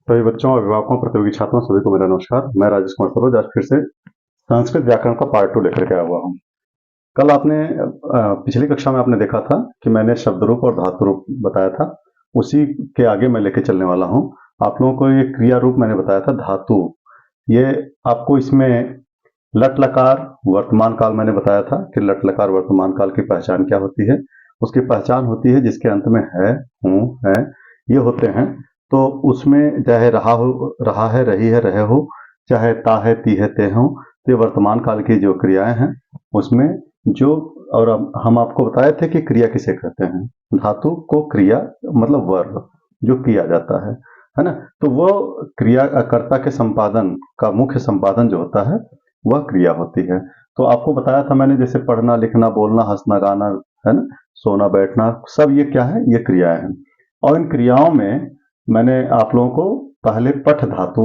सभी बच्चों, अभिभावकों, प्रतियोगी छात्रों सभी को मेरा नमस्कार। मैं राजेश कुमार सरोज आज फिर से संस्कृत व्याकरण का पार्ट 2 लेकर के आया हुआ हूँ। कल आपने पिछली कक्षा में आपने देखा था कि मैंने शब्द रूप और धातु रूप बताया था, उसी के आगे मैं लेके चलने वाला हूँ। आप लोगों को ये क्रिया रूप मैंने बताया था धातु, ये आपको इसमें लट लकार वर्तमान काल मैंने बताया था कि लट लकार वर्तमान काल की पहचान क्या होती है। उसकी पहचान होती है जिसके अंत में है, हूँ, है, ये होते हैं। तो उसमें चाहे रहा हो, रहा है, रही है, रहे हो, चाहे ता है, ती है, ते हो, तो ये वर्तमान काल की जो क्रियाएं हैं उसमें जो, और अब हम आपको बताए थे कि क्रिया किसे कहते हैं। धातु को क्रिया मतलब वर्ब जो किया जाता है ना। तो वो क्रिया कर्ता के संपादन का मुख्य संपादन जो होता है वह क्रिया होती है। तो आपको बताया था मैंने, जैसे पढ़ना, लिखना, बोलना, हंसना, गाना, है ना, सोना, बैठना, सब ये क्या है, ये क्रियाएं हैं। और इन क्रियाओं में मैंने आप लोगों को पहले पठ धातु,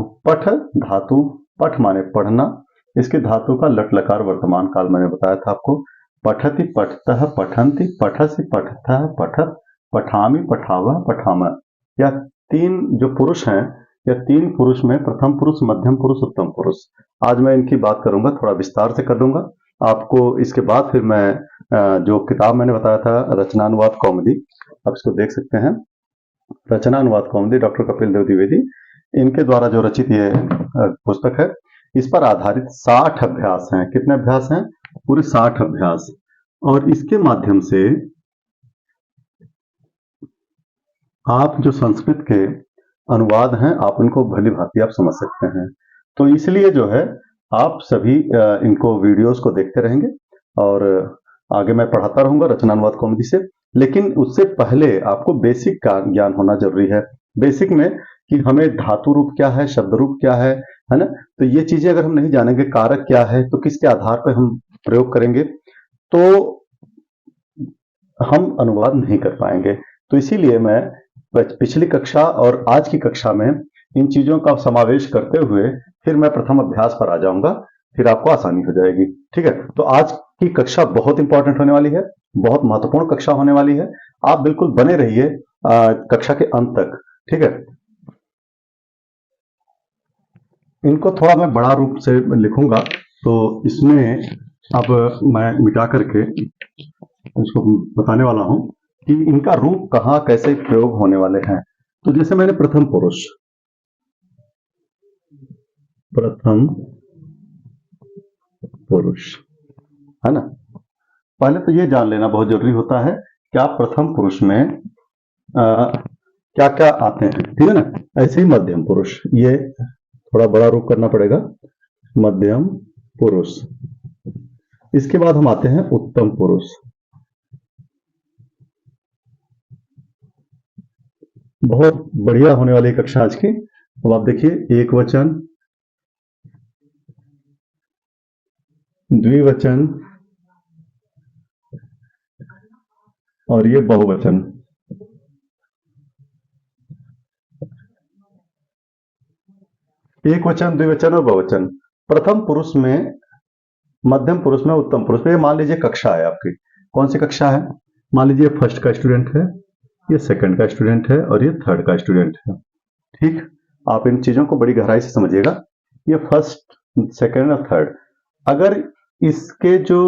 पठ माने पढ़ना, इसके धातु का लट लकार वर्तमान काल मैंने बताया था आपको। पठति, पठतः, पठन्ति, पठसि, पठतः, पठत, पठामि, पठावः, पठामः। या तीन जो पुरुष हैं, या तीन पुरुष में प्रथम पुरुष, मध्यम पुरुष, उत्तम पुरुष, आज मैं इनकी बात करूंगा, थोड़ा विस्तार से कर दूंगा आपको। इसके बाद फिर मैं जो किताब मैंने बताया था रचनानुवाद कौमुदी, आप इसको देख सकते हैं। रचनानुवाद कौमुदी डॉक्टर कपिल देव द्विवेदी, इनके द्वारा जो रचित ये पुस्तक है, इस पर आधारित 60 अभ्यास हैं। कितने अभ्यास हैं? पूरे 60 अभ्यास। और इसके माध्यम से आप जो संस्कृत के अनुवाद हैं आप उनको भली भांति आप समझ सकते हैं। तो इसलिए जो है आप सभी इनको वीडियोस को देखते रहेंगे और आगे मैं पढ़ाता रहूंगा रचनानुवाद कौमुदी से। लेकिन उससे पहले आपको बेसिक का ज्ञान होना जरूरी है। बेसिक में कि हमें धातु रूप क्या है, शब्द रूप क्या है ना। तो ये चीजें अगर हम नहीं जानेंगे, कारक क्या है, तो किसके आधार पर हम प्रयोग करेंगे, तो हम अनुवाद नहीं कर पाएंगे। तो इसीलिए मैं पिछली कक्षा और आज की कक्षा में इन चीजों का समावेश करते हुए फिर मैं प्रथम अभ्यास पर आ जाऊंगा, फिर आपको आसानी हो जाएगी। ठीक है, तो आज की कक्षा बहुत इंपॉर्टेंट होने वाली है, बहुत महत्वपूर्ण कक्षा होने वाली है। आप बिल्कुल बने रहिए कक्षा के अंत तक। ठीक है, इनको थोड़ा मैं बड़ा रूप से लिखूंगा, तो इसमें अब मैं मिटा करके इसको बताने वाला हूं कि इनका रूप कहां कैसे प्रयोग होने वाले हैं। तो जैसे मैंने प्रथम पुरुष है ना, पहले तो ये जान लेना बहुत जरूरी होता है कि आप प्रथम पुरुष में क्या क्या आते हैं। ठीक है ना। ऐसे ही मध्यम पुरुष, ये थोड़ा बड़ा रूप करना पड़ेगा, मध्यम पुरुष। इसके बाद हम आते हैं उत्तम पुरुष। बहुत बढ़िया होने वाली कक्षा आज की। अब आप देखिए, एक वचन, द्विवचन और ये बहुवचन। एक वचन, द्विवचन और बहुवचन प्रथम पुरुष में, मध्यम पुरुष में, उत्तम पुरुष में। ये मान लीजिए कक्षा है आपकी, कौन सी कक्षा है? मान लीजिए फर्स्ट का स्टूडेंट है, ये सेकंड का स्टूडेंट है और ये थर्ड का स्टूडेंट है। ठीक, आप इन चीजों को बड़ी गहराई से समझिएगा। ये फर्स्ट, सेकंड और थर्ड, अगर इसके जो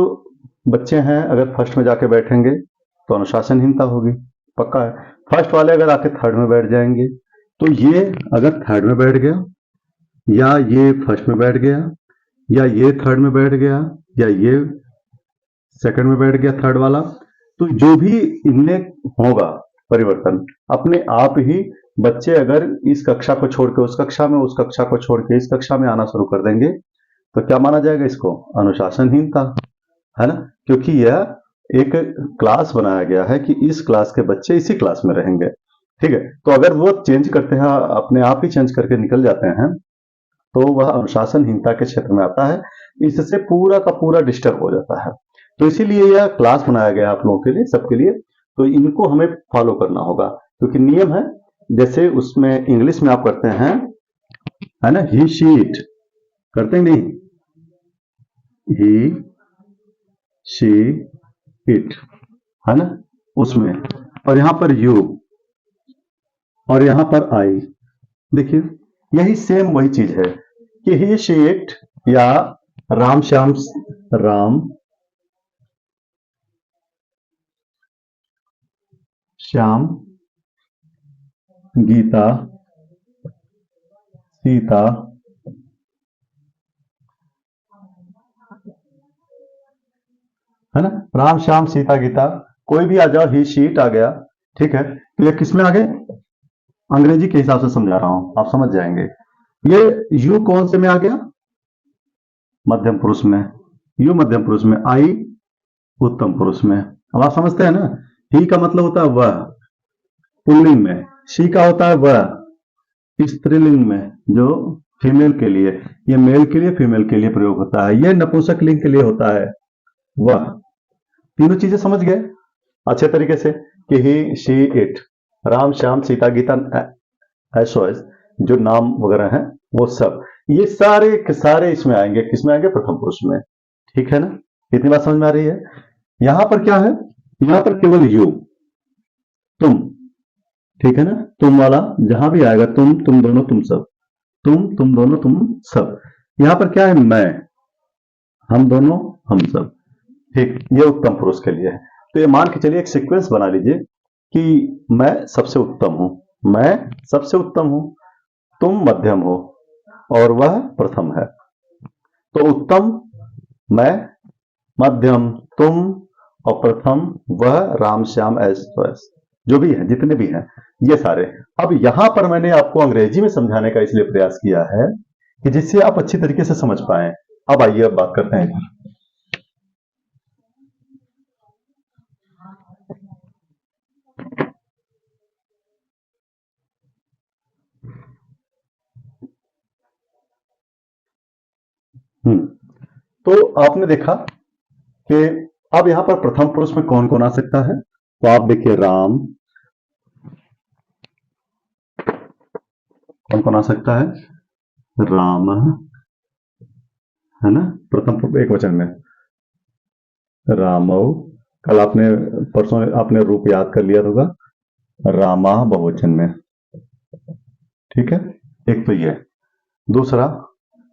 बच्चे हैं अगर फर्स्ट में जाके बैठेंगे तो अनुशासनहीनता होगी, पक्का है। फर्स्ट वाले अगर आके थर्ड में बैठ जाएंगे, तो ये अगर थर्ड में बैठ गया, या ये फर्स्ट में बैठ गया, या ये थर्ड में बैठ गया, या ये सेकंड में बैठ गया थर्ड वाला, तो जो भी इनमें होगा परिवर्तन अपने आप ही बच्चे अगर इस कक्षा को छोड़ के उस कक्षा में, उस कक्षा को छोड़ के इस कक्षा में आना शुरू कर देंगे, तो क्या माना जाएगा इसको? अनुशासनहीनता, है ना। क्योंकि यह एक क्लास बनाया गया है कि इस क्लास के बच्चे इसी क्लास में रहेंगे। ठीक है, तो अगर वो चेंज करते हैं, अपने आप ही चेंज करके निकल जाते हैं, तो वह अनुशासनहीनता के क्षेत्र में आता है। इससे पूरा का पूरा डिस्टर्ब हो जाता है। तो इसीलिए यह क्लास बनाया गया आप लोगों के लिए, सबके लिए। तो इनको हमें फॉलो करना होगा, क्योंकि नियम है। जैसे उसमें इंग्लिश में आप करते हैं, है ना, ही शी इट, करते नहीं, ही शी इट, है ना, उसमें। और यहां पर यू और यहां पर आई। देखिए, यही सेम वही चीज है कि ही शी इट या राम श्याम, राम श्याम गीता सीता है ना, राम श्याम सीता गीता, कोई भी आ जाओ, ही शीट आ गया, ठीक है। तो ये किस में आ गए, अंग्रेजी के हिसाब से समझा रहा हूं, आप समझ जाएंगे। ये यू कौन से में आ गया, मध्यम पुरुष में, यू मध्यम पुरुष में, आई उत्तम पुरुष में। अब आप समझते हैं ना, ही का मतलब होता है वह पुल्लिंग में, शी का होता है वह स्त्रीलिंग में, जो फीमेल के लिए, ये मेल के लिए फीमेल के लिए प्रयोग होता है, ये नपुंसक लिंग के लिए होता है वह। तीनों चीजें समझ गए अच्छे तरीके से कि he she it, Ram Shyam Sita Gita SOS, जो नाम वगैरह हैं वो सब, ये सारे के सारे इसमें आएंगे, किसमें आएंगे, प्रथम पुरुष में, ठीक है ना। इतनी बात समझ में आ रही है। यहां पर क्या है, यहां पर केवल यू, तुम, ठीक है ना, तुम वाला जहां भी आएगा, तुम दोनों तुम सब, तुम दोनों तुम सब। यहां पर क्या है, मैं, हम दोनों हम सब, ठीक, ये उत्तम पुरुष के लिए है। तो ये मान के चलिए एक सीक्वेंस बना लीजिए कि मैं सबसे उत्तम हूं, मैं सबसे उत्तम हूं, तुम मध्यम हो और वह प्रथम है। तो उत्तम, मैं, मध्यम, तुम और प्रथम वह, राम श्याम एस जो भी है, जितने भी हैं ये सारे। अब यहां पर मैंने आपको अंग्रेजी में समझाने का इसलिए प्रयास किया है कि जिससे आप अच्छी तरीके से समझ पाए। अब आइए अब बात करते हैं। तो आपने देखा कि अब यहां पर प्रथम पुरुष में कौन कौन आ सकता है, तो आप देखिए राम, कौन कौन आ सकता है, राम, है ना, प्रथम पुरुष एक वचन में, रामो, कल आपने परसों आपने रूप याद कर लिया होगा, रामा बहुवचन में, ठीक है। एक तो ये, दूसरा,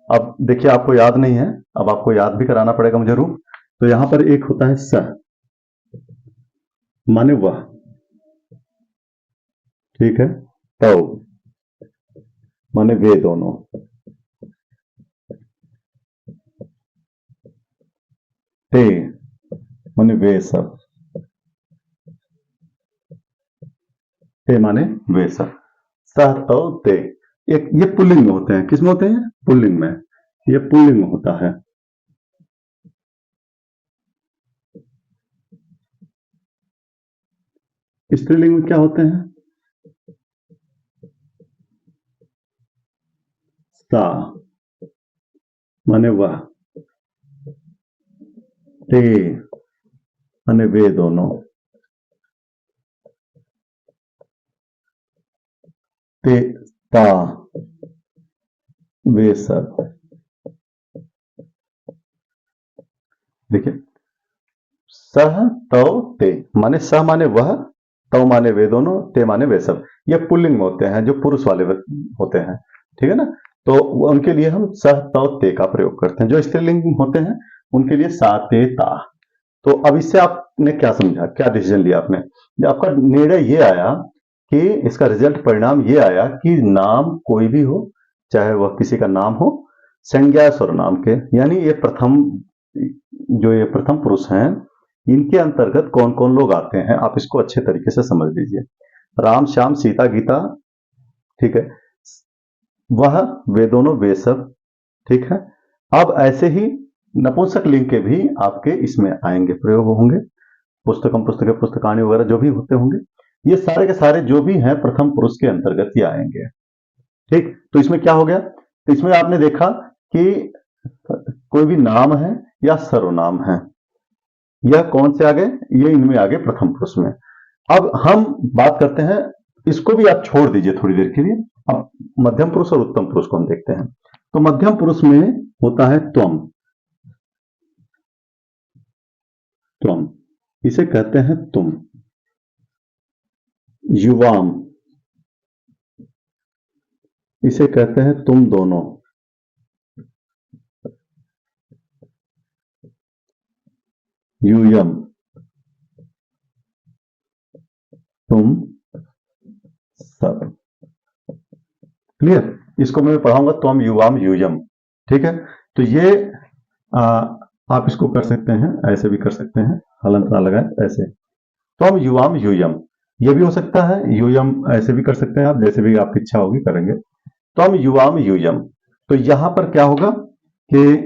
अब देखिए आपको याद नहीं है, अब आपको याद भी कराना पड़ेगा मुझे रूप। तो यहां पर एक होता है स, माने वह, ठीक है, तो माने वे दोनों, ते माने वे सब, ते माने वे सब, सह तो ते, एक ये पुल्लिंग में होते हैं, किसमें होते हैं, पुल्लिंग में, ये पुल्लिंग में होता है। स्त्रीलिंग में क्या होते हैं, सा माने वह, ते माने वे दोनों, ते ता वे सब। देखिए, सह तौ ते, माने सह माने वह, तौ माने वे दोनों, ते माने वे सब, ये पुल्लिंग में होते हैं, जो पुरुष वाले होते हैं, ठीक है ना। तो उनके लिए हम सह तौ ते का प्रयोग करते हैं, जो स्त्रीलिंग होते हैं उनके लिए सा ते ता। तो अब इससे आपने क्या समझा, क्या डिसीजन लिया आपने, आपका निर्णय ये आया कि इसका रिजल्ट परिणाम ये आया कि नाम कोई भी हो, चाहे वह किसी का नाम हो, संज्ञा सर्वनाम के, यानी ये प्रथम, जो ये प्रथम पुरुष हैं, इनके अंतर्गत कौन कौन लोग आते हैं, आप इसको अच्छे तरीके से समझ लीजिए। राम श्याम सीता गीता, ठीक है, वह, वे दोनों, वे सब, ठीक है। अब ऐसे ही नपुंसक लिंग के भी आपके इसमें आएंगे, प्रयोग होंगे, पुस्तकम पुस्तक पुस्तकानी वगैरह जो भी होते होंगे, ये सारे के सारे जो भी हैं प्रथम पुरुष के अंतर्गत ही आएंगे, ठीक। तो इसमें क्या हो गया, तो इसमें आपने देखा कि कोई भी नाम है या सर्वनाम है, यह कौन से आ गए, ये इनमें आ गए प्रथम पुरुष में। अब हम बात करते हैं, इसको भी आप छोड़ दीजिए थोड़ी देर के लिए, अब मध्यम पुरुष और उत्तम पुरुष को हम देखते हैं। तो मध्यम पुरुष में होता है त्वम, त्वम इसे कहते हैं तुम, युवाम, इसे कहते हैं तुम दोनों। यूयम, तुम सब। क्लियर? इसको मैं पढ़ाऊंगा त्वम युवाम यूयम। ठीक है, तो ये आ, आप इसको कर सकते हैं, ऐसे भी कर सकते हैं, हलंत ना लगाए ऐसे। त्वम युवाम यूयम, ये भी हो सकता है, यूयम ऐसे भी कर सकते हैं आप, जैसे भी आपकी इच्छा होगी करेंगे। त्वम युवाम यूयम, तो यहां पर क्या होगा कि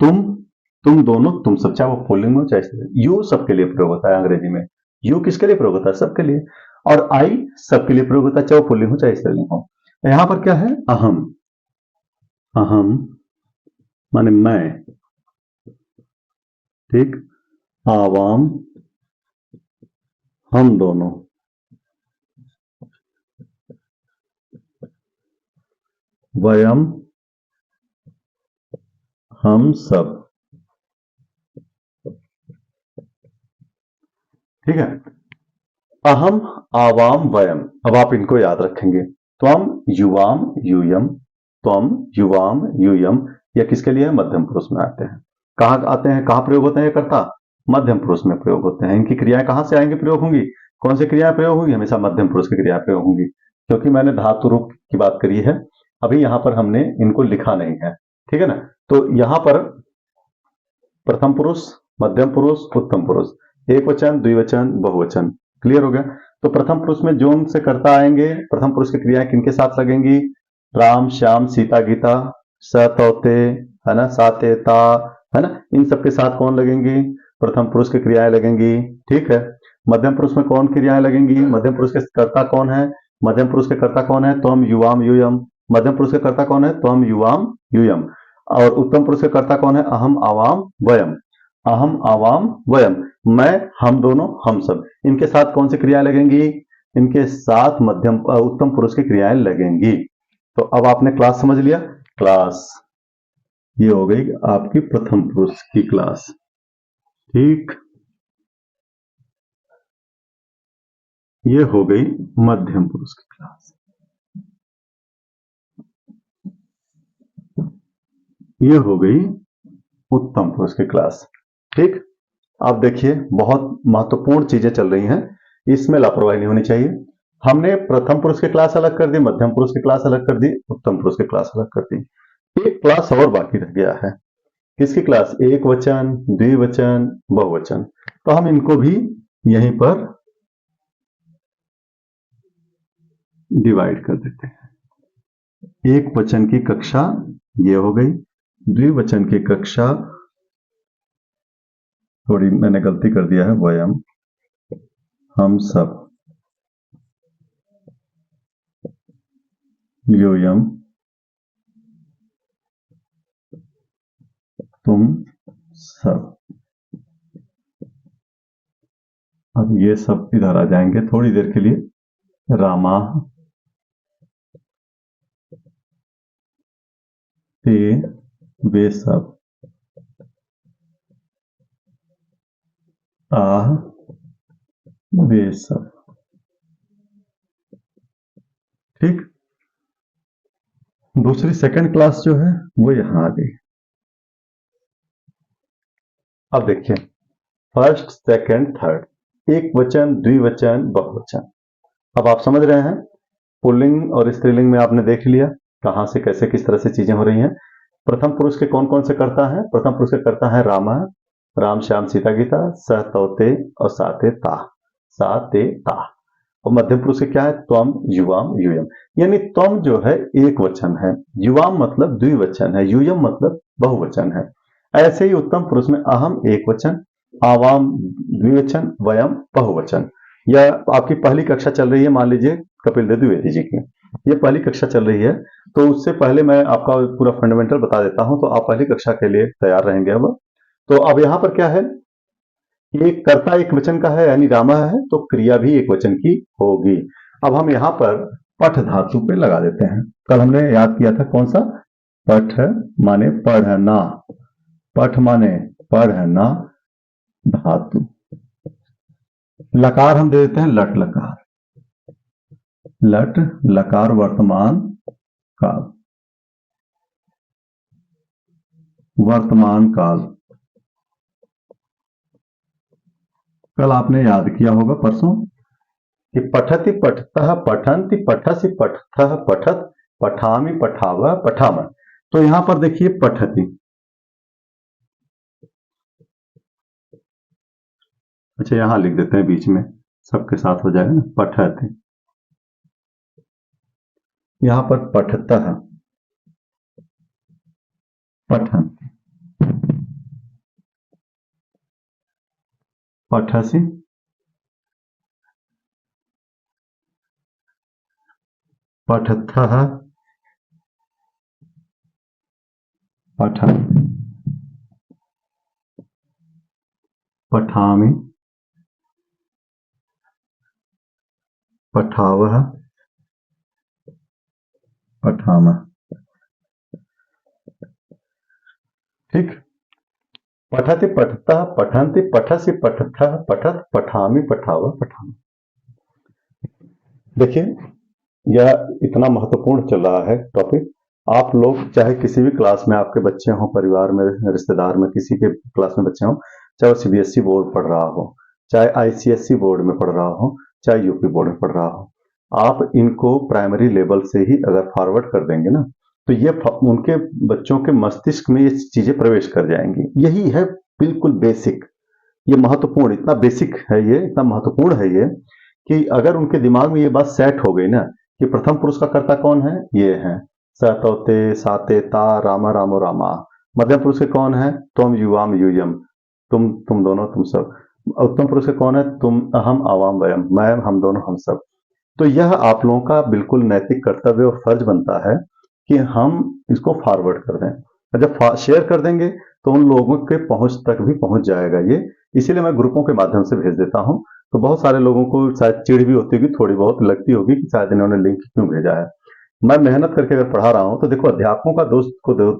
तुम दोनों, तुम सब, चाहे वो पुल्लिंग हो चाहे यू सबके लिए प्रयोग होता है अंग्रेजी में। यू किसके लिए प्रयोग होता है? सबके लिए। और आई सबके लिए प्रयोग होता है, चाहे वो पुल्लिंग हो चाहे स्त्रीलिंग हो। यहां पर क्या है? अहम। अहम माने मैं, ठीक। आवाम हम दोनों। वयम हम सब। ठीक है, अहम आवाम वयम। अब आप इनको याद रखेंगे। त्वम युवाम यूयम, त्वम युवाम यूयम, यह किसके लिए? मध्यम पुरुष में आते हैं। कहां आते हैं, कहां प्रयोग होते हैं ये कर्ता? मध्यम पुरुष में प्रयोग होते हैं। इनकी क्रियाएं कहां से आएंगी, प्रयोग होंगी? कौन सी क्रियाएं प्रयोग होंगी? हमेशा मध्यम पुरुष की क्रिया प्रयोग होंगी, क्योंकि मैंने धातु रूप की बात करी है। अभी यहां पर हमने इनको लिखा नहीं है, ठीक है ना। तो यहां पर प्रथम पुरुष, मध्यम पुरुष, उत्तम पुरुष, एक वचन, द्विवचन, बहुवचन। क्लियर हो गया? तो प्रथम पुरुष में जो उनसे कर्ता आएंगे, प्रथम पुरुष की क्रियाएं किनके साथ लगेंगी? राम, श्याम, सीता, गीता, सतौते, है ना, साते, ता, है ना, इन सबके साथ कौन लगेंगी? प्रथम पुरुष की क्रियाएं लगेंगी। ठीक है, मध्यम पुरुष में कौन क्रियाएं लगेंगी? मध्यम पुरुष के कर्ता कौन है? मध्यम पुरुष के कर्ता कौन है? त्वम युवाम यूयम। मध्यम पुरुष के कर्ता कौन है? त्वम युवाम यूयम। और उत्तम पुरुष के कर्ता कौन है? अहम आवाम वयम। अहम आवाम वयम, मैं, हम दोनों, हम सब। इनके साथ कौन सी क्रियाएं लगेंगी? इनके साथ उत्तम पुरुष की क्रियाएं लगेंगी। तो अब आपने क्लास समझ लिया। क्लास ये हो गई आपकी प्रथम पुरुष की क्लास। ठीक, ये हो गई मध्यम पुरुष की क्लास। ये हो गई उत्तम पुरुष की क्लास। ठीक, अब देखिए बहुत महत्वपूर्ण चीजें चल रही हैं, इसमें लापरवाही नहीं होनी चाहिए। हमने प्रथम पुरुष की क्लास अलग कर दी, मध्यम पुरुष की क्लास अलग कर दी, उत्तम पुरुष की क्लास अलग कर दी। एक क्लास और बाकी रह गया है। किसकी क्लास? एक वचन, द्विवचन, बहुवचन। तो हम इनको भी यहीं पर डिवाइड कर देते हैं। एक वचन की कक्षा ये हो गई, द्विवचन की कक्षा, थोड़ी मैंने गलती कर दिया है, वयम हम सब, यूयम तुम सब। अब ये सब इधर आ जाएंगे थोड़ी देर के लिए। रामा, ते, वे सब, आह, वे सब। ठीक, दूसरी सेकंड क्लास जो है वो यहां आ गई। अब देखिए, फर्स्ट, सेकंड, थर्ड, एक वचन, द्विवचन, बहुवचन। अब आप समझ रहे हैं, पुल्लिंग और स्त्रीलिंग में आपने देख लिया कहां से कैसे किस तरह से चीजें हो रही हैं। प्रथम पुरुष के कौन कौन से कर्ता हैं? प्रथम पुरुष के कर्ता है रामा, राम, श्याम, सीता, गीता, स, तौते और साते, ता, साते, ता। और मध्यम पुरुष के क्या है? त्वम युवाम यूयम। यानी त्वम जो है एक वचन है, युवाम मतलब द्विवचन है, यूयम मतलब बहुवचन है। ऐसे ही उत्तम पुरुष में अहम एक वचन, आवाम द्विवचन, वयम बहुवचन। यह आपकी पहली कक्षा चल रही है, मान लीजिए कपिल देव द्विवेदी जी की, ये पहली कक्षा चल रही है। तो उससे पहले मैं आपका पूरा फंडामेंटल बता देता हूं, तो आप पहली कक्षा के लिए तैयार रहेंगे। अब तो अब यहां पर क्या है, एक कर्ता एक वचन का है यानी रामा है, तो क्रिया भी एक वचन की होगी। अब हम यहां पर पठ धातु पे लगा देते हैं। कल हमने याद किया था कौन सा? पठ माने पढ़ना, पठ माने पढ़ना, धातु। लकार हम दे देते हैं लट लकार, लट लकार वर्तमान काल, वर्तमान काल। कल आपने याद किया होगा परसों कि पठति पठतः पठन्ति पठसि पठतः पठत पठामि पठावः पठामः। तो यहां पर देखिए पठति, अच्छा यहां लिख देते हैं बीच में, सबके साथ हो जाएगा ना, पठति। यहां पर पठतः पठन्ति पठसि पठतः पठन्ति पठामि पठावः पठामः। ठीक, पठति पठतः पठन्ति पठसि पठतः पठत पठामि पठावः पठामः। देखिए यह इतना महत्वपूर्ण चल रहा है टॉपिक। आप लोग चाहे किसी भी क्लास में आपके बच्चे हों, परिवार में, रिश्तेदार में, किसी के क्लास में बच्चे हों, चाहे वो सीबीएसई बोर्ड पढ़ रहा हो, चाहे आईसीएसई बोर्ड में पढ़ रहा हो, चाहे यूपी बोर्ड में पढ़ रहा हो, आप इनको प्राइमरी लेवल से ही अगर फॉरवर्ड कर देंगे ना, तो ये उनके बच्चों के मस्तिष्क में ये चीजें प्रवेश कर जाएंगी। यही है बिल्कुल बेसिक, ये महत्वपूर्ण, इतना बेसिक है ये, इतना महत्वपूर्ण है ये, कि अगर उनके दिमाग में ये बात सेट हो गई ना कि प्रथम पुरुष का कर्ता कौन है, ये है सतोते साते ता रामा रामो रामा। मध्यम पुरुष के कौन है, तुम युवाम यूयम, तुम दोनों तुम सब। उत्तम पुरुष के कौन है, तुम अहम आवाम वयम, मैं हम दोनों हम सब। तो यह आप लोगों का बिल्कुल नैतिक कर्तव्य और फर्ज बनता है कि हम इसको फॉरवर्ड कर दें। और जब शेयर कर देंगे तो उन लोगों के पहुंच तक भी पहुंच जाएगा ये, इसीलिए मैं ग्रुपों के माध्यम से भेज देता हूं। तो बहुत सारे लोगों को शायद चिढ़ भी होती होगी, थोड़ी बहुत लगती होगी कि शायद इन्होंने लिंक क्यों भेजा है। मैं मेहनत करके अगर पढ़ा रहा हूं तो देखो, अध्यापकों का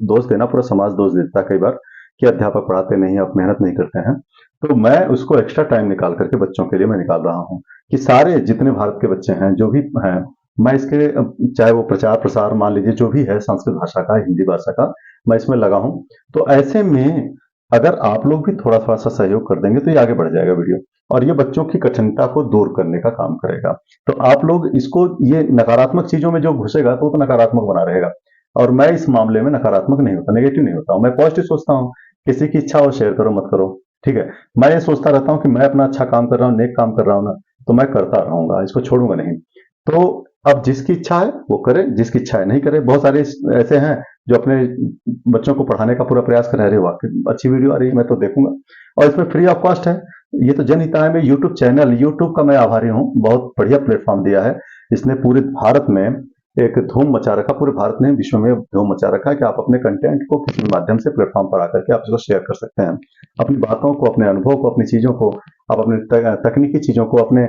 दोष देना पूरा समाज दोष देता है कई बार कि अध्यापक पढ़ाते नहीं, आप मेहनत नहीं करते हैं। तो मैं उसको एक्स्ट्रा टाइम निकाल करके बच्चों के लिए मैं निकाल रहा हूँ कि सारे जितने भारत के बच्चे हैं, जो भी हैं, मैं इसके चाहे वो प्रचार प्रसार मान लीजिए जो भी है, संस्कृत भाषा का, हिंदी भाषा का, मैं इसमें लगा हूं। तो ऐसे में अगर आप लोग भी थोड़ा थोड़ा सा सहयोग कर देंगे तो ये आगे बढ़ जाएगा वीडियो, और ये बच्चों की कठिनता को दूर करने का काम करेगा। तो आप लोग इसको, ये नकारात्मक चीजों में जो घुसेगा तो नकारात्मक बना रहेगा, और मैं इस मामले में नकारात्मक नहीं होता, नेगेटिव नहीं होता हूं, मैं पॉजिटिव सोचता हूं। किसी की इच्छा हो शेयर करो, मत करो, ठीक है। मैं ये सोचता रहता हूं कि मैं अपना अच्छा काम कर रहा हूं, नेक काम कर रहा हूं ना, तो मैं करता रहूंगा, इसको छोड़ूंगा नहीं। तो अब जिसकी इच्छा है वो करे, जिसकी इच्छा है नहीं करे। बहुत सारे ऐसे हैं जो अपने बच्चों को पढ़ाने का पूरा प्रयास कर रहे हैं, अरे वाह अच्छी वीडियो आ रही है, मैं तो देखूंगा, और इसमें फ्री ऑफ कॉस्ट है। ये तो जनहिताय में यूट्यूब चैनल, यूट्यूब का मैं आभारी हूँ, बहुत बढ़िया प्लेटफॉर्म दिया है। इसने पूरे भारत में एक धूम मचा रखा, पूरे भारत में, विश्व में धूम मचा रखा है कि आप अपने कंटेंट को किसी भी माध्यम से प्लेटफॉर्म पर आकर के आप इसको शेयर कर सकते हैं, अपनी बातों को, अपने अनुभव को, अपनी चीजों को, आप अपने तकनीकी चीजों को, अपने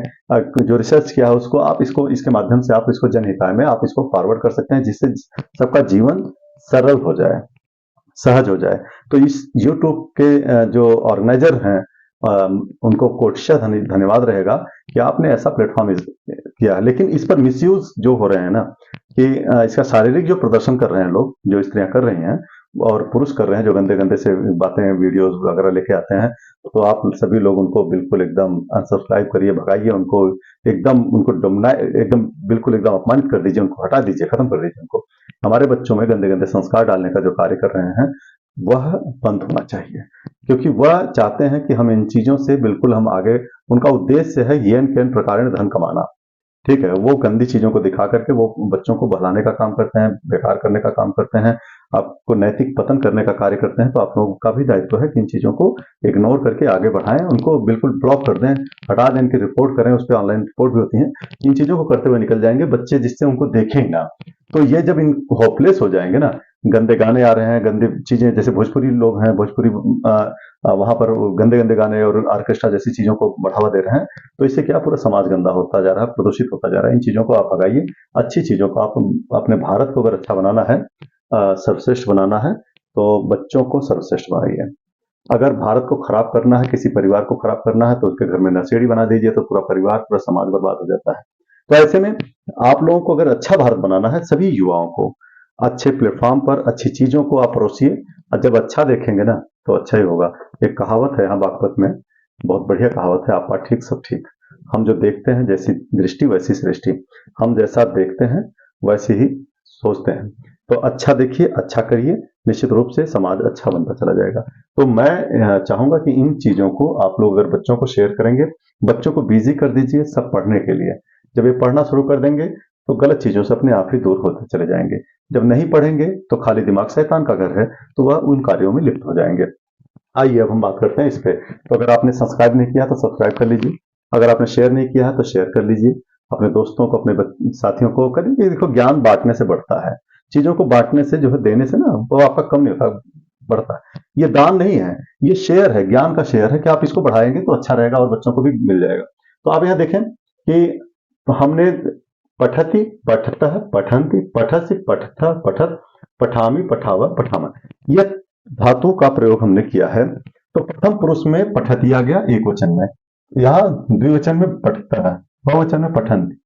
जो रिसर्च किया है उसको आप इसको, इसके माध्यम से आप इसको जनहिताय में आप इसको फॉरवर्ड कर सकते हैं, जिससे सबका जीवन सरल हो जाए, सहज हो जाए। तो इस यूट्यूब के जो ऑर्गेनाइजर हैं, उनको कोटिशा धन्यवाद रहेगा कि आपने ऐसा प्लेटफॉर्म किया है। लेकिन इस पर मिसयूज जो हो रहे हैं ना, कि इसका शारीरिक जो प्रदर्शन कर रहे हैं लोग, जो स्त्रियां कर रही हैं और पुरुष कर रहे हैं, जो गंदे गंदे से बातें, वीडियोस वगैरह लेके आते हैं, तो आप सभी लोग उनको बिल्कुल एकदम अनसब्सक्राइब करिए, भगाइए उनको, एकदम उनको एकदम बिल्कुल एकदम अपमानित कर दीजिए, उनको हटा दीजिए, खत्म कर दीजिए उनको। हमारे बच्चों में गंदे गंदे संस्कार डालने का जो कार्य कर रहे हैं वह बंद होना चाहिए, क्योंकि वह चाहते हैं कि हम इन चीजों से बिल्कुल हम आगे, उनका उद्देश्य है येन केन प्रकार धन कमाना, ठीक है। वो गंदी चीजों को दिखा करके वो बच्चों को बहलाने का काम करते हैं, बेकार करने का काम करते हैं, आपको नैतिक पतन करने का कार्य करते हैं। तो आप लोगों का भी दायित्व है कि इन चीजों को इग्नोर करके आगे बढ़ाएं, उनको बिल्कुल ब्लॉक कर दें, हटा दें, इनकी रिपोर्ट करें, उस पर ऑनलाइन रिपोर्ट भी होती है। इन चीजों को करते हुए निकल जाएंगे बच्चे, जिससे उनको देखेंगे ना, तो ये जब इन होपलेस हो जाएंगे ना, गंदे गाने आ रहे हैं, गंदी चीजें, जैसे भोजपुरी लोग हैं, भोजपुरी वहां पर गंदे गंदे गाने और ऑर्केस्ट्रा जैसी चीजों को बढ़ावा दे रहे हैं, तो इससे क्या पूरा समाज गंदा होता जा रहा है, प्रदूषित होता जा रहा है। इन चीजों को आप भगाइए, अच्छी चीजों को आप, अपने भारत को अगर अच्छा बनाना है, सर्वश्रेष्ठ बनाना है, तो बच्चों को सर्वश्रेष्ठ बनाइए। अगर भारत को खराब करना है, किसी परिवार को खराब करना है, तो उसके घर में नशेड़ी बना दीजिए, तो पूरा परिवार, पूरा समाज बर्बाद हो जाता है। तो ऐसे में आप लोगों को अगर अच्छा भारत बनाना है, सभी युवाओं को, अच्छे प्लेटफॉर्म पर अच्छी चीजों को आप परोसिए, और जब अच्छा देखेंगे ना तो अच्छा ही होगा। एक कहावत है यहाँ बागपत में, बहुत बढ़िया कहावत है, आपका ठीक सब ठीक। हम जो देखते हैं जैसी दृष्टि वैसी सृष्टि, हम जैसा देखते हैं वैसे ही सोचते हैं। तो अच्छा देखिए, अच्छा करिए, निश्चित रूप से समाज अच्छा बनता चला जाएगा। तो मैं चाहूंगा कि इन चीजों को आप लोग अगर बच्चों को शेयर करेंगे, बच्चों को बिजी कर दीजिए सब पढ़ने के लिए। जब ये पढ़ना शुरू कर देंगे तो गलत चीजों से अपने आप ही दूर होते चले जाएंगे। जब नहीं पढ़ेंगे तो खाली दिमाग शैतान का घर है, तो वह उन कार्यों में लिप्त हो जाएंगे। आइए अब हम बात करते हैं इस पे। तो अगर आपने सब्सक्राइब नहीं किया तो सब्सक्राइब कर लीजिए, अगर आपने शेयर नहीं किया है तो शेयर कर लीजिए, अपने दोस्तों को, अपने साथियों को करिए। देखो, ज्ञान बांटने से बढ़ता है, चीजों को बांटने से जो है, देने से ना वो आपका कम नहीं होता, बढ़ता है। ये दान नहीं है, ये शेयर है, ज्ञान का शेयर है कि आप इसको बढ़ाएंगे तो अच्छा रहेगा और बच्चों को भी मिल जाएगा। तो आप यहाँ देखें कि हमने पठति पठतः पठन्ति पठसि पठतः पठत पठामि पठाव पठामः, यह धातु का प्रयोग हमने किया है। तो प्रथम पुरुष में पठति आ गया एक वचन में, यहाँ द्विवचन में पठतः, बहुवचन में पठन्ति,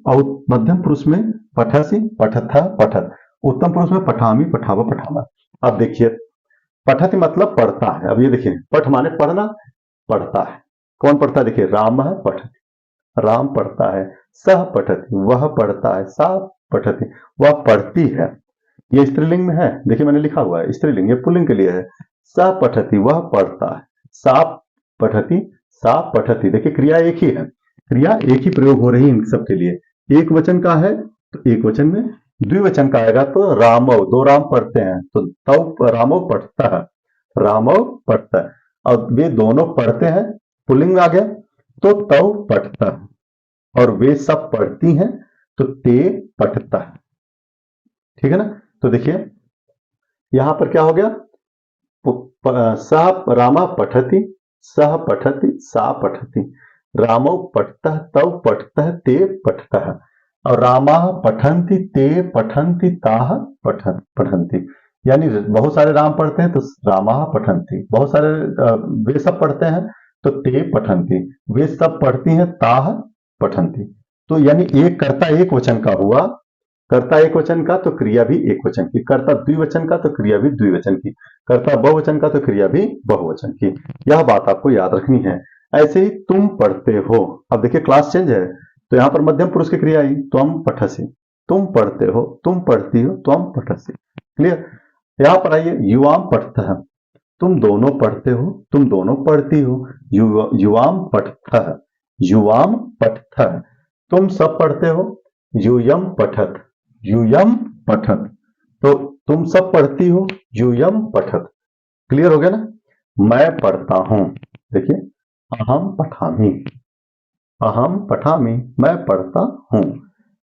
और मध्यम पुरुष में पठसि पठतः पठत, उत्तम पुरुष में पठामि पठाव पठामः। अब देखिए, पठति मतलब पढ़ता है। अब ये देखिए, पठ माने पढ़ना, पढ़ता है। कौन पढ़ता है? देखिए, राम पठति, राम पढ़ता है। सह पठति, वह पढ़ता है। सा पठति, वह पढ़ती है। ये स्त्रीलिंग में है, देखिए मैंने लिखा हुआ है स्त्रीलिंग, ये पुल्लिंग के लिए है। स पठति, वह पढ़ता है। सा पठति, सा पठति, देखिए क्रिया एक ही है, क्रिया एक ही प्रयोग हो रही है इन सब के लिए। एक वचन का है तो एक वचन में, द्विवचन का आएगा तो रामव, दो राम पढ़ते हैं तो तव रामव पढ़ता है, रामव पढ़ता है। और वे दोनों पढ़ते हैं, पुल्लिंग आ गया तो तव पढ़ता है, और वे सब पढ़ती हैं तो ते पढ़ता है। ठीक है ना? तो देखिए यहां पर क्या हो गया, सह रामा पठति, सह पठति, सा पठति, रामो पठतः, तव पठतः, ते पठतः, और रामा पठन्ति, ते पठन्ति, ताह पठन्ति। यानी बहुत सारे राम पढ़ते हैं तो रामा पठन्ति, बहुत सारे वे सब पढ़ते हैं तो ते पठन्ति, वे सब पढ़ती हैं ताह पठन्ति। तो यानी एक कर्ता एक वचन का हुआ, कर्ता एक वचन का तो क्रिया भी एक वचन की, कर्ता द्विवचन का तो क्रिया भी द्विवचन की, कर्ता बहुवचन का तो क्रिया भी बहुवचन की। यह बात आपको याद रखनी है। ऐसे ही तुम पढ़ते हो, अब देखिए क्लास चेंज है, तो यहां पर मध्यम पुरुष की क्रिया आई, त्वम पठसि, तुम पढ़ते हो, तुम पढ़ती हो, त्वम पठसि। क्लियर? यहां पर आइए, युवाम पठतः, तुम दोनों पढ़ते हो, तुम दोनों पढ़ती हो। युवाम पठतः, युवाम पठतः, तुम सब पढ़ते हो, यूयम पठत, यूयम पठत, तो तुम सब पढ़ती हो, यूयम पठत। क्लियर हो गया ना? मैं पढ़ता हूं, देखिए, अहम पठामि, अहम पठामि, मैं पढ़ता हूं।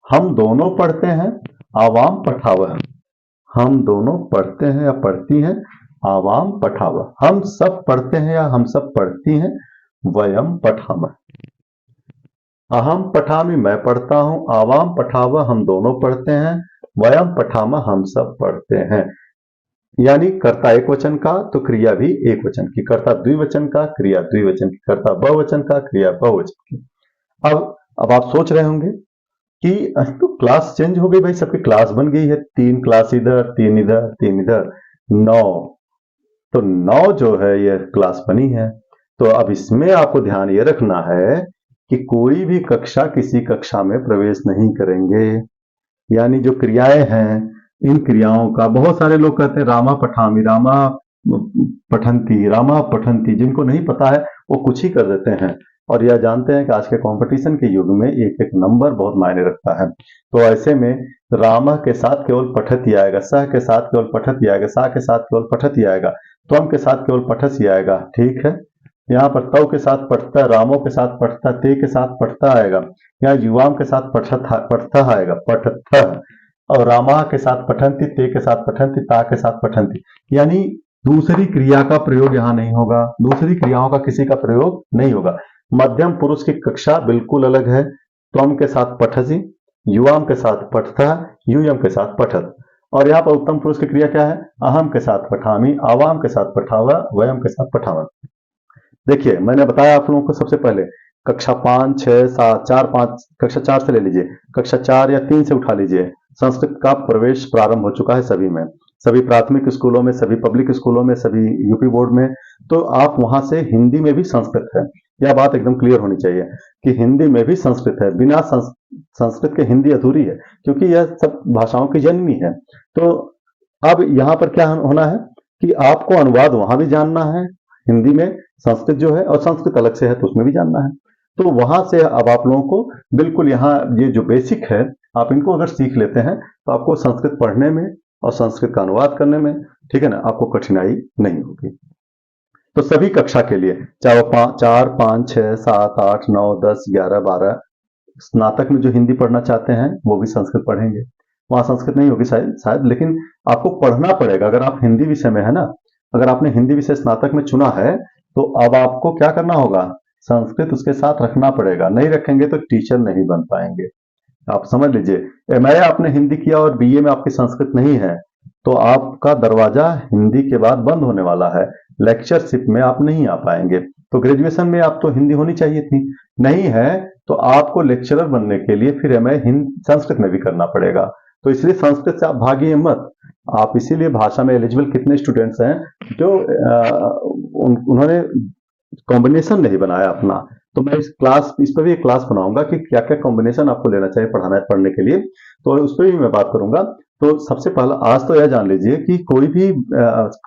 हम दोनों पढ़ते हैं, आवाम पठावह, हम दोनों पढ़ते हैं या पढ़ती हैं, आवाम पठावह। हम सब पढ़ते हैं या हम सब पढ़ती हैं, वयम पठामः। अहम पठामि, मैं पढ़ता हूं, आवाम पठावह, हम दोनों पढ़ते हैं, वयम पठामः, हम सब पढ़ते हैं। यानी कर्ता एक वचन का तो क्रिया भी एक वचन की, कर्ता द्विवचन का क्रिया द्विवचन की, कर्ता बहुवचन का क्रिया बहुवचन की। अब आप सोच रहे होंगे कि तो क्लास चेंज हो गई भाई, सबकी क्लास बन गई है, 3 क्लास इधर, 3 इधर, 3 इधर, 9, तो 9 जो है ये क्लास बनी है। तो अब इसमें आपको ध्यान ये रखना है कि कोई भी कक्षा किसी कक्षा में प्रवेश नहीं करेंगे। यानी जो क्रियाएं हैं, इन क्रियाओं का बहुत सारे लोग कहते हैं रामा पठामि, रामा पठंती, रामा पठंती, जिनको नहीं पता है वो कुछ ही कर देते हैं, और यह जानते हैं कि आज के कंपटीशन के युग में एक एक नंबर बहुत मायने रखता है। तो ऐसे में रामा के साथ केवल पठत ही आएगा, सह के साथ केवल पठत ही आएगा, सा के साथ केवल पठत ही आएगा, त्वम के साथ केवल पठस ही आएगा। ठीक है? यहाँ पर तव के साथ पढ़ता, रामों के साथ पढ़ता, ते के साथ पढ़ता आएगा, यहाँ युवाम के साथ पढ़ता आएगा, पठत, और रामा के साथ पठंती, ते के साथ पठंती, ता के साथ पठंती। यानी दूसरी क्रिया का प्रयोग यहाँ नहीं होगा, दूसरी क्रियाओं का किसी का प्रयोग नहीं होगा। मध्यम पुरुष की कक्षा बिल्कुल अलग है, त्वम के साथ पठसी, युवाम के साथ पठता, यूयम के साथ पठत। और यहाँ पर उत्तम पुरुष की क्रिया क्या है? अहम के साथ पठामी, आवाम के साथ पठावा, वयम के साथ पठावन। देखिए मैंने बताया आप लोगों को सबसे पहले, कक्षा 5, 6, 7, 4, 5, कक्षा 4 से ले लीजिए, कक्षा 4 या 3 से उठा लीजिए, संस्कृत का प्रवेश प्रारंभ हो चुका है सभी में, सभी प्राथमिक स्कूलों में, सभी पब्लिक स्कूलों में, सभी यूपी बोर्ड में। तो आप वहां से हिंदी में भी संस्कृत है, यह बात एकदम क्लियर होनी चाहिए कि हिंदी में भी संस्कृत है। बिना संस्कृत के हिंदी अधूरी है, क्योंकि यह सब भाषाओं की जननी है। तो अब यहाँ पर क्या होना है कि आपको अनुवाद वहां भी जानना है हिंदी में, संस्कृत जो है, और संस्कृत अलग से है तो उसमें भी जानना है। तो वहां से अब आप लोगों को बिल्कुल यहाँ ये जो बेसिक है, आप इनको अगर सीख लेते हैं तो आपको संस्कृत पढ़ने में और संस्कृत का अनुवाद करने में, ठीक है ना, आपको कठिनाई नहीं होगी। तो सभी कक्षा के लिए, चाहे वो 4, 5, 6, 7, 8, 9, 10, 11, 12, स्नातक में जो हिंदी पढ़ना चाहते हैं वो भी संस्कृत पढ़ेंगे। वहां संस्कृत नहीं होगी शायद, लेकिन आपको पढ़ना पड़ेगा। अगर आप हिंदी विषय में है ना, अगर आपने हिंदी विषय स्नातक में चुना है, तो अब आपको क्या करना होगा, संस्कृत उसके साथ रखना पड़ेगा। नहीं रखेंगे तो टीचर नहीं बन पाएंगे। आप समझ लीजिए, एमए आपने हिंदी किया और बीए में आपकी संस्कृत नहीं है, तो आपका दरवाजा हिंदी के बाद बंद होने वाला है, लेक्चरशिप में आप नहीं आ पाएंगे। तो ग्रेजुएशन में आप तो हिंदी होनी चाहिए थी, नहीं है तो आपको लेक्चरर बनने के लिए फिर एमए संस्कृत में भी करना पड़ेगा। तो इसलिए संस्कृत से आप भागिए मत। आप इसीलिए भाषा में एलिजिबल कितने स्टूडेंट्स हैं जो उन्होंने कॉम्बिनेशन नहीं बनाया अपना। तो मैं इस पर भी एक क्लास बनाऊंगा कि क्या क्या कॉम्बिनेशन आपको लेना चाहिए पढ़ने के लिए, तो उस पर भी मैं बात करूंगा। तो सबसे पहला आज तो यह जान लीजिए कि कोई भी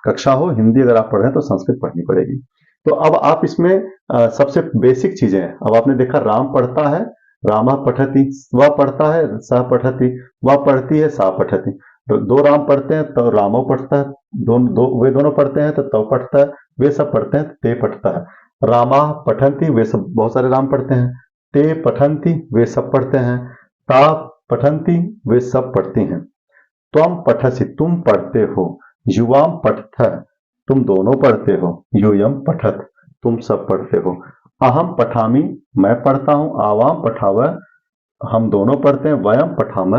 कक्षा हो, हिंदी अगर आप पढ़ रहे हैं तो संस्कृत पढ़नी पड़ेगी। तो अब आप इसमें सबसे बेसिक चीजें, अब आपने देखा राम पढ़ता है, रामा पठती, वह पढ़ता है, सह पठती, वह पढ़ती है, सा पठती। तो दो राम पढ़ते हैं तो रामो पढ़ता है, वे दोनों पढ़ते हैं तो पढ़ता है, वे सब पढ़ते हैं ते पढ़ता है। रामा पठंती, वे सब बहुत सारे राम पढ़ते हैं। ते पठंती, वे सब पढ़ते हैं। ता पठंती, वे सब पढ़ती हैं। त्वम पठसी, तुम पढ़ते हो। युवाम पठथ, तुम दोनों पढ़ते हो। यूयम पठत, तुम सब पढ़ते हो। अहम पठामी, मैं पढ़ता हूं। आवाम पठाव, हम दोनों पढ़ते हैं। वयम पठाम,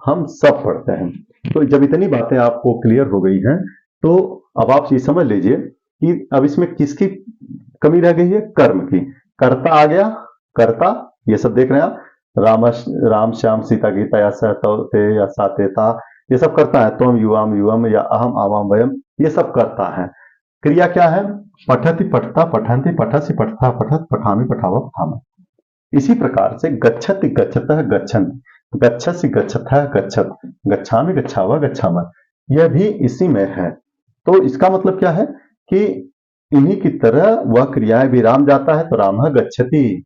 हम सब पढ़ते हैं। तो जब इतनी बातें आपको क्लियर हो गई हैं, तो अब आप ये समझ लीजिए कि अब इसमें किसकी कमी रह गई है, कर्म की। कर्ता आ गया, कर्ता ये सब देख रहे हैं आप, राम श्याम सीता गीता या सहते या सातेता, ये सब करता है। तुम युवाम युवम या अहम आवाम वयम, ये सब करता है। क्रिया क्या है, पठति पठता पठंती, पठसी पठता पठत, पठामी पठावा पठामा। इसी प्रकार से गच्छति गच्छतः गच्छन्ति, गच्छसि गच्छतः गच्छत, गच्छामि गच्छावा गच्छामा, यह भी इसी में है। तो इसका मतलब क्या है कि इन्हीं की तरह वह क्रियाएं भी, राम जाता है तो राम गच्छति,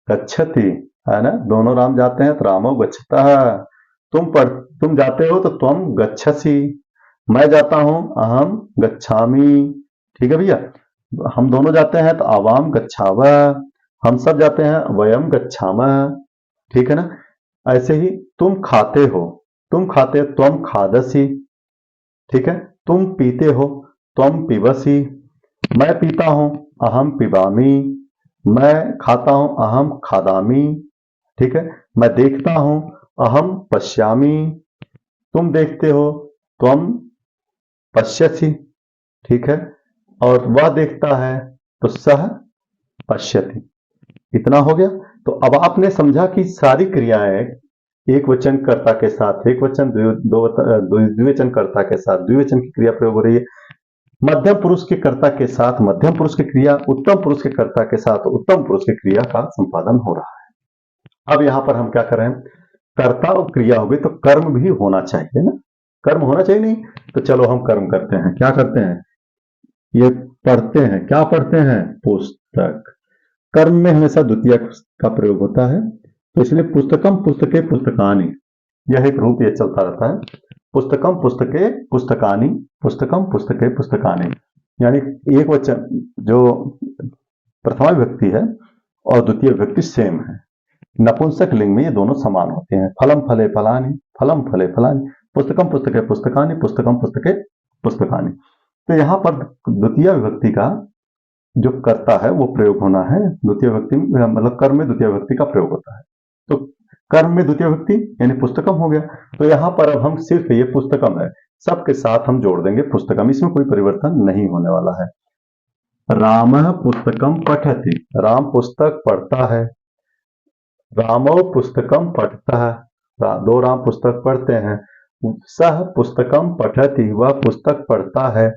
गच्छति है ना, दोनों राम जाते हैं तो रामो गच्छतः। तुम जाते हो तो त्वम गच्छसि, मैं जाता हूं अहम गच्छामि, ठीक है भैया। हम दोनों जाते हैं तो आवाम गच्छाव, हम सब जाते हैं वयम गच्छाम, ठीक है ना। ऐसे ही तुम खाते हो, त्वम खादसी, ठीक है। तुम पीते हो, त्वम पिबसी, मैं पीता हूं अहम पिबामी, मैं खाता हूं अहम खादामी, ठीक है। मैं देखता हूं अहम पश्यामी, तुम देखते हो त्वम पश्यसि, ठीक है। और वह देखता है तो सह पश्यति। इतना हो गया। तो अब आपने समझा कि सारी क्रियाएं एक वचन कर्ता के साथ एक वचन, द्विवचन कर्ता के साथ द्विवचन की क्रिया प्रयोग हो रही है। मध्यम पुरुष के कर्ता के साथ मध्यम पुरुष की क्रिया, उत्तम पुरुष के कर्ता के साथ उत्तम पुरुष की क्रिया का संपादन हो रहा है। अब यहां पर हम क्या कर रहे हैं, कर्ता और क्रिया हो गई तो कर्म भी होना चाहिए ना, कर्म होना चाहिए नहीं, तो चलो हम कर्म करते हैं। क्या करते हैं, ये पढ़ते हैं, क्या पढ़ते हैं, पुस्तक। कर्म में हमेशा द्वितीय का प्रयोग होता है, तो इसलिए पुस्तकम पुस्तके पुस्तकानि, यह एक रूप ये चलता रहता है। पुस्तकम पुस्तके पुस्तकानि, पुस्तकम पुस्तके पुस्तकानि, यानी एक वचन जो प्रथमा विभक्ति है और द्वितीय विभक्ति सेम है। नपुंसक लिंग में ये दोनों समान होते हैं। फलम फले फलानि, फलम फले फलानि, पुस्तकम पुस्तके पुस्तकानि, पुस्तकम पुस्तके पुस्तकानि। तो यहां पर द्वितीय विभक्ति का जो कर्ता है वो प्रयोग होना है। द्वितीय विभक्ति मतलब कर्म में द्वितीय विभक्ति का प्रयोग होता है। तो कर्म में द्वितीय विभक्ति यानी पुस्तकम हो गया। तो यहां पर अब हम सिर्फ ये पुस्तकम है, सबके साथ हम जोड़ देंगे पुस्तकम, इसमें कोई परिवर्तन नहीं होने वाला है। रामः पुस्तकम पठति, राम पुस्तक पढ़ता है। रामो पुस्तकम पठता है, दो राम पुस्तक पढ़ते हैं। सह पुस्तकम पठति, वह पुस्तक पढ़ता है।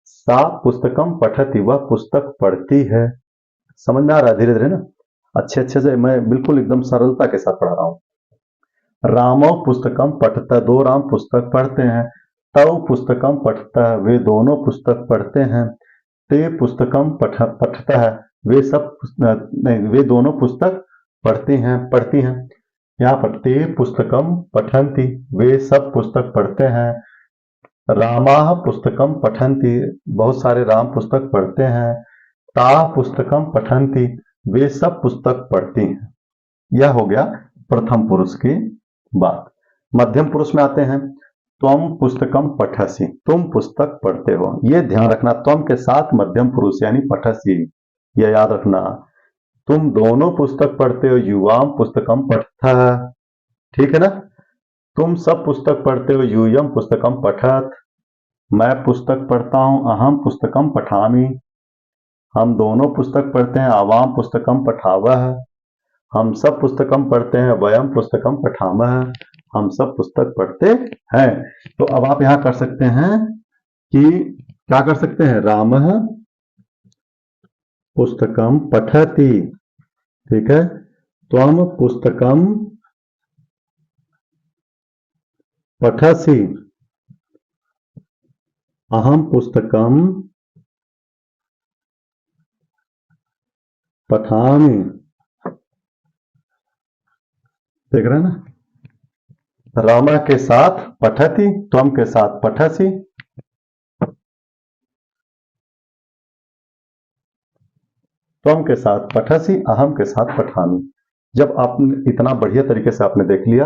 सा पुस्तकम पठति, वह पुस्तक पढ़ती है। समझ में आ रहा है धीरे धीरे ना, अच्छे अच्छे से मैं बिल्कुल एकदम सरलता के साथ पढ़ा रहा हूँ। रामो पुस्तकम पठता, दो राम पुस्तक पढ़ते हैं। तव पुस्तकम पठता, वे दोनों पुस्तक पढ़ते हैं। ते पुस्तकम पठता है, वे सब नहीं, वे दोनों पुस्तक पढ़ती हैं। यहाँ पर ते पुस्तकम पठन्ति, वे सब पुस्तक पढ़ते हैं। रामाः पुस्तकम पठन्ति, बहुत सारे राम पुस्तक पढ़ते हैं। ता पुस्तकम पठन्ति, वे सब पुस्तक पढ़ती हैं। यह हो गया प्रथम पुरुष की बात। मध्यम पुरुष में आते हैं। त्वम पुस्तकम पठसि, तुम पुस्तक पढ़ते हो। ये ध्यान रखना, त्वम के साथ मध्यम पुरुष यानी पठसि, यह याद रखना। तुम दोनों पुस्तक पढ़ते हो, युवाम पुस्तकम पठतः, ठीक है ना। तुम सब पुस्तक पढ़ते हो, यूयम पुस्तकम पठत। मैं पुस्तक पढ़ता हूं, अहम पुस्तकम पठामि। हम दोनों पुस्तक पढ़ते हैं, आवाम पुस्तकम पठावः। हम सब पुस्तकम पढ़ते हैं, वयम पुस्तकम पठामः। हम सब पुस्तक पढ़ते हैं। तो अब आप यहां कर सकते हैं कि क्या कर सकते हैं, रामः पुस्तकम पठति, ठीक है। त्वम पुस्तकम पठसि, अहम पुस्तकम पठामि। देख रहे हैं ना, रामा के साथ पठति, त्वम के साथ पठसि। त्वम के साथ पठसि, अहम के साथ पठामि। जब आपने इतना बढ़िया तरीके से आपने देख लिया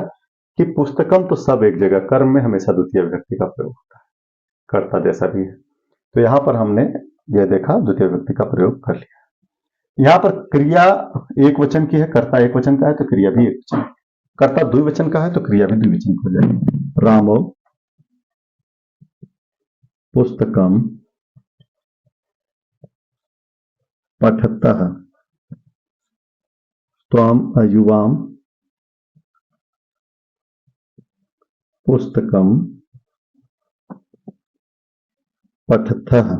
कि पुस्तकम तो सब एक जगह, कर्म में हमेशा द्वितीय विभक्ति का प्रयोग होता है, कर्ता जैसा भी है। तो यहां पर हमने यह देखा द्वितीय विभक्ति का प्रयोग कर लिया। यहां पर क्रिया एक वचन की है, कर्ता एक वचन का है तो क्रिया भी एक वचन, कर्ता द्विवचन का है तो क्रिया भी द्विवचन हो जाएगी। रामो पुस्तकम पठतः, त्वम युवाम पुस्तकम पठतः,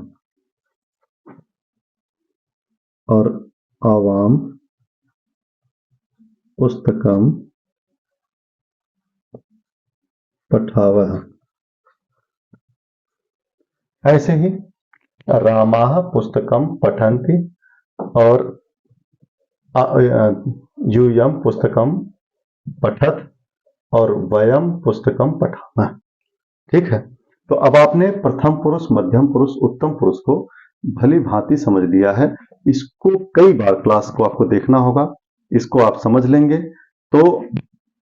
और आवाम पुस्तकम पठावः। ऐसे ही रामाः पुस्तकम पठन्ति और यूयम पुस्तकम पठत और वयम पुस्तकम पठामः, ठीक है। तो अब आपने प्रथम पुरुष, मध्यम पुरुष, उत्तम पुरुष को भली भांति समझ लिया है। इसको कई बार क्लास को आपको देखना होगा, इसको आप समझ लेंगे तो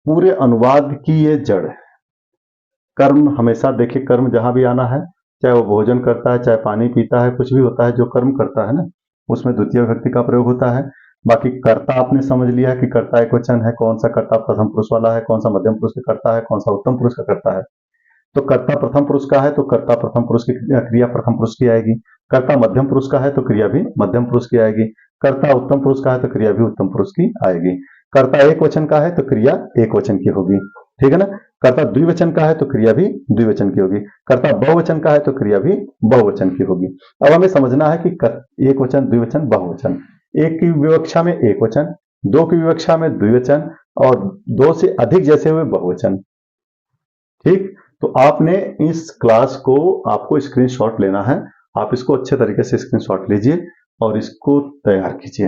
पूरे अनुवाद की ये जड़ है। कर्म हमेशा देखिए, कर्म जहां भी आना है, चाहे वो भोजन करता है, चाहे पानी पीता है, कुछ भी होता है जो कर्म करता है ना, उसमें द्वितीय विभक्ति का प्रयोग होता है। बाकी कर्ता आपने समझ लिया है कि कर्ता एक वचन है, कौन सा कर्ता प्रथम पुरुष वाला है, कौन सा मध्यम पुरुष का कर्ता है, कौन सा उत्तम पुरुष का कर्ता है। तो कर्ता प्रथम पुरुष का है तो कर्ता प्रथम पुरुष की क्रिया प्रथम पुरुष की आएगी। कर्ता मध्यम पुरुष का है तो क्रिया भी मध्यम पुरुष की आएगी। कर्ता उत्तम पुरुष का है तो क्रिया भी उत्तम पुरुष की आएगी। कर्ता एक वचन का है तो क्रिया एक वचन की होगी, ठीक है ना। कर्ता द्विवचन का है तो क्रिया भी द्विवचन की होगी। कर्ता बहुवचन का है तो क्रिया भी बहुवचन की होगी। अब हमें समझना है कि एक वचन, द्विवचन, बहुवचन, एक की विवक्षा में एक वचन, दो की विवक्षा में द्विवचन और दो से अधिक जैसे हुए बहुवचन, ठीक। तो आपने इस क्लास को, आपको स्क्रीनशॉट लेना है, आप इसको अच्छे तरीके से स्क्रीनशॉट लीजिए और इसको तैयार कीजिए।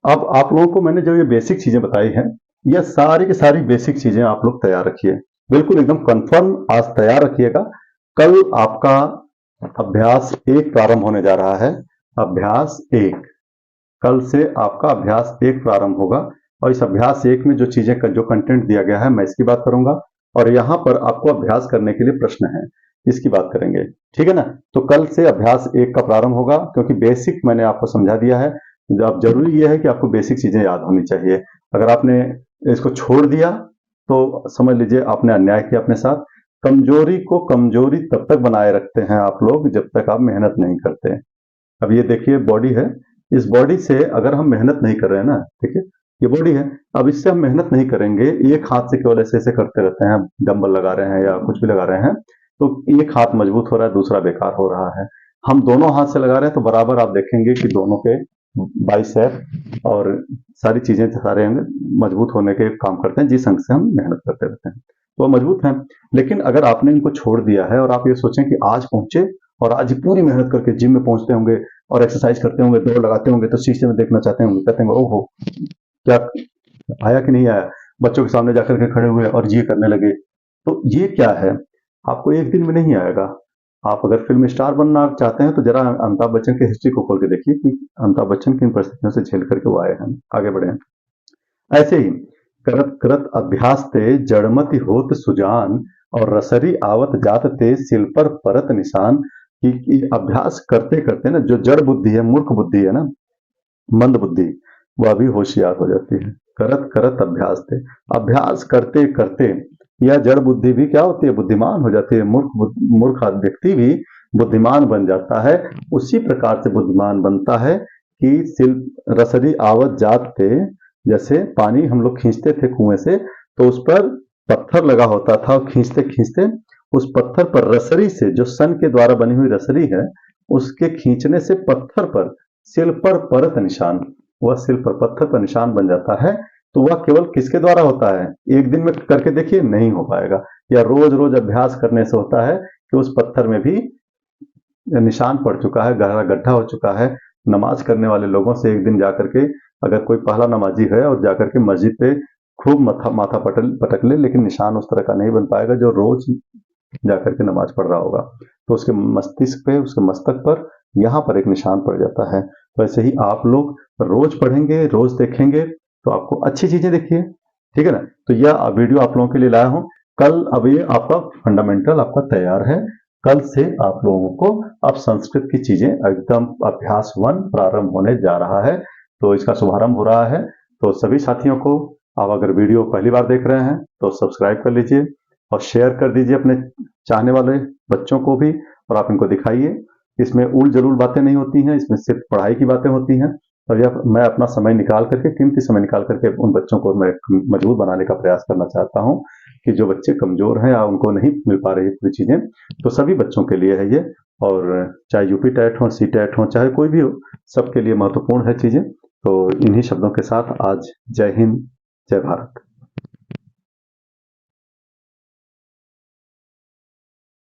अब आप लोगों को मैंने जो ये बेसिक चीजें बताई हैं, ये सारी की सारी बेसिक चीजें आप लोग तैयार रखिए, बिल्कुल एकदम कंफर्म आज तैयार रखिएगा। कल आपका अभ्यास 1 प्रारंभ होने जा रहा है। अभ्यास 1, कल से आपका अभ्यास 1 प्रारंभ होगा और इस अभ्यास 1 में जो चीजें का जो कंटेंट दिया गया है मैं इसकी बात करूंगा और यहां पर आपको अभ्यास करने के लिए प्रश्न है, इसकी बात करेंगे, ठीक है ना। तो कल से अभ्यास 1 का प्रारंभ होगा, क्योंकि बेसिक मैंने आपको समझा दिया है। अब जरूरी यह है कि आपको बेसिक चीजें याद होनी चाहिए। अगर आपने इसको छोड़ दिया तो समझ लीजिए आपने अन्याय किया अपने साथ। कमजोरी को कमजोरी तब तक बनाए रखते हैं आप लोग जब तक आप मेहनत नहीं करते। अब ये देखिए बॉडी है, इस बॉडी से अगर हम मेहनत नहीं कर रहे हैं ना, ठीक है, ये बॉडी है। अब इससे हम मेहनत नहीं करेंगे, एक हाथ से केवल ऐसे ऐसे करते रहते हैं, डंबल लगा रहे हैं या कुछ भी लगा रहे हैं, तो एक हाथ मजबूत हो रहा है, दूसरा बेकार हो रहा है। हम दोनों हाथ से लगा रहे हैं तो बराबर आप देखेंगे कि दोनों के बाइसेप और सारी चीजें सारे अंग मजबूत होने के काम करते हैं, जिस अंग से हम मेहनत करते रहते हैं तो वो मजबूत है। लेकिन अगर आपने इनको छोड़ दिया है और आप ये सोचें कि आज पहुंचे और आज पूरी मेहनत करके जिम में पहुंचते होंगे और एक्सरसाइज करते होंगे, दौड़ लगाते होंगे, तो शीशे में देखना चाहते होंगे, कहते होंगे ओहो क्या आया कि नहीं आया, बच्चों के सामने जाकर के खड़े हुए और ये करने लगे, तो ये क्या है? आपको एक दिन में नहीं आएगा। आप अगर फिल्म स्टार बनना चाहते हैं तो जरा अमिताभ बच्चन की हिस्ट्री को खोल के देखिए कि अमिताभ बच्चन किन परिस्थितियों से झेल करके वो आए हैं, आगे बढ़े हैं। ऐसे ही करत करत अभ्यास ते जड़मति होत सुजान और रसरी आवत जात ते सिल पर परत निशान, कि अभ्यास करते करते ना जो जड़ बुद्धि है, मूर्ख बुद्धि है ना, मंद बुद्धि, वह भी होशियार हो जाती है। करत करत अभ्यास थे, अभ्यास करते करते यह जड़ बुद्धि भी क्या होती है, बुद्धिमान हो जाती है। मूर्ख व्यक्ति भी बुद्धिमान बन जाता है। उसी प्रकार से बुद्धिमान बनता है कि सिल रसरी आवत जात थे, जैसे पानी हम लोग खींचते थे कुएं से, तो उस पर पत्थर लगा होता था और खींचते खींचते उस पत्थर पर रसरी से, जो सन के द्वारा बनी हुई रसरी है, उसके खींचने से पत्थर पर सिल पर परत निशान, वह सिल पर पत्थर पर निशान बन जाता है। तो वह केवल किसके द्वारा होता है? एक दिन में करके देखिए, नहीं हो पाएगा। या रोज रोज अभ्यास करने से होता है कि उस पत्थर में भी निशान पड़ चुका है, गहरा गड्ढा हो चुका है। नमाज करने वाले लोगों से एक दिन जाकर के, अगर कोई पहला नमाजी है और जाकर के मस्जिद पे खूब माथा पटक ले, लेकिन निशान उस तरह का नहीं बन पाएगा जो रोज जाकर के नमाज पढ़ रहा होगा। तो उसके मस्तिष्क पे, उसके मस्तक पर यहाँ पर एक निशान पड़ जाता है। तो ऐसे ही आप लोग रोज पढ़ेंगे, रोज देखेंगे, तो आपको अच्छी चीजें देखिए, ठीक है ना। तो यह वीडियो आप लोगों के लिए लाया हूं। कल अब ये आपका फंडामेंटल आपका तैयार है। कल से आप लोगों को अब संस्कृत की चीजें एकदम अभ्यास 1 प्रारंभ होने जा रहा है। तो इसका शुभारंभ हो रहा है। तो सभी साथियों को, आप अगर वीडियो पहली बार देख रहे हैं तो सब्सक्राइब कर लीजिए और शेयर कर दीजिए अपने चाहने वाले बच्चों को भी, और आप इनको दिखाइए। इसमें उल जलूल बातें नहीं होती हैं, इसमें सिर्फ पढ़ाई की बातें होती हैं। और यह मैं अपना समय निकाल करके, कीमती समय निकाल करके उन बच्चों को मैं मजबूत बनाने का प्रयास करना चाहता हूं कि जो बच्चे कमजोर हैं या उनको नहीं मिल पा रही पूरी चीजें, तो सभी बच्चों के लिए है ये। और चाहे यूपी टेट हो, सी टेट हो, चाहे कोई भी हो, सबके लिए महत्वपूर्ण है चीजें। तो इन्हीं शब्दों के साथ आज जय हिंद, जय भारत।